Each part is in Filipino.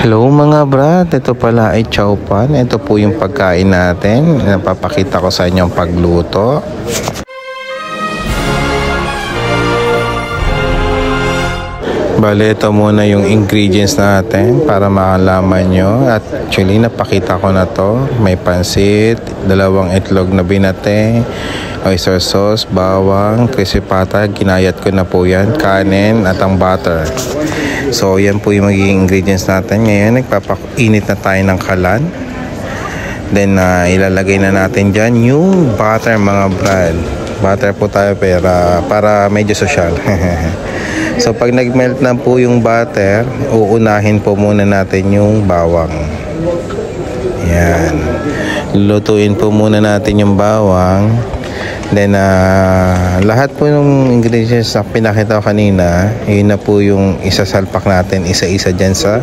Hello mga brad, ito pala ay chow pan. Ito po yung pagkain natin. Napapakita ko sa inyo ang pagluto. Bale, ito muna yung ingredients natin para makalaman nyo. At actually, napakita ko na to. May pansit, 2 itlog na binate, oyster sauce, bawang, crispy pata. Ginayat ko na po yan. Kanin at ang butter. So, yan po yung magiging ingredients natin. Ngayon, nagpapainit na tayo ng kalan. Then, ilalagay na natin dyan yung butter mga brad. Butter po tayo para medyo social. So, pag nag-melt na po yung butter, uunahin po muna natin yung bawang. Yan. Lulutuin po muna natin yung bawang. Then, lahat po ng ingredients na pinakita ko kanina, yun na po yung isasalpak natin isa-isa dyan sa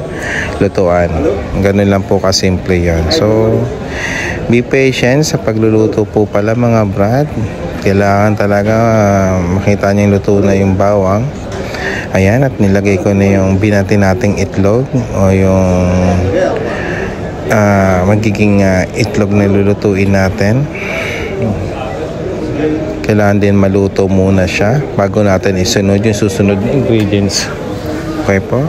lutuan. Ganun lang po kasimple yan. So, be patient sa pagluluto po pala mga brad. Kailangan talaga makita niyo yung luto na yung bawang. Ayan, at nilagay ko na yung binati nating itlog o yung magiging itlog na lulutuin natin. Kailangan din maluto muna siya bago natin isunod yung susunod na ingredients. Okay po?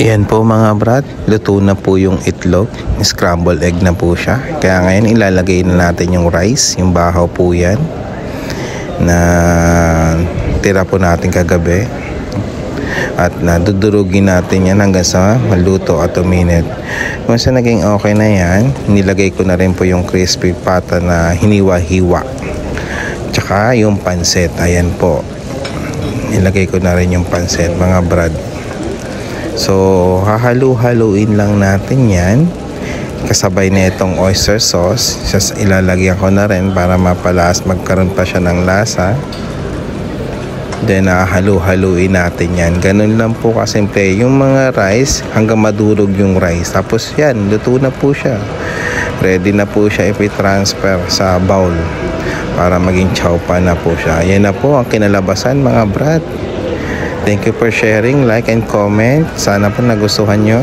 Ayan po mga brat, luto na po yung itlog, scrambled egg na po siya. Kaya ngayon ilalagay na natin yung rice, yung bahaw po yan na tira po natin kagabi. At nadudurugin natin yan hanggang sa maluto at uminit. Kung sa naging okay na yan, nilagay ko na rin po yung crispy pata na hiniwa-hiwa. Tsaka yung pansit, ayan po. Nilagay ko na rin yung pansit mga brad. So, hahalu-haluin lang natin yan. Kasabay na itong oyster sauce. Ilalagyan ko na rin para mapalas, magkaroon pa siya ng lasa. Then, hahalu-haluin natin yan. Ganun lang po kasimple. Yung mga rice, hanggang madurog yung rice. Tapos yan, luto na po siya. Ready na po siya i-transfer sa bowl para maging chow pan na po siya. Yan na po ang kinalabasan mga brad. Thank you for sharing, like and comment. Sana po nagustuhan nyo.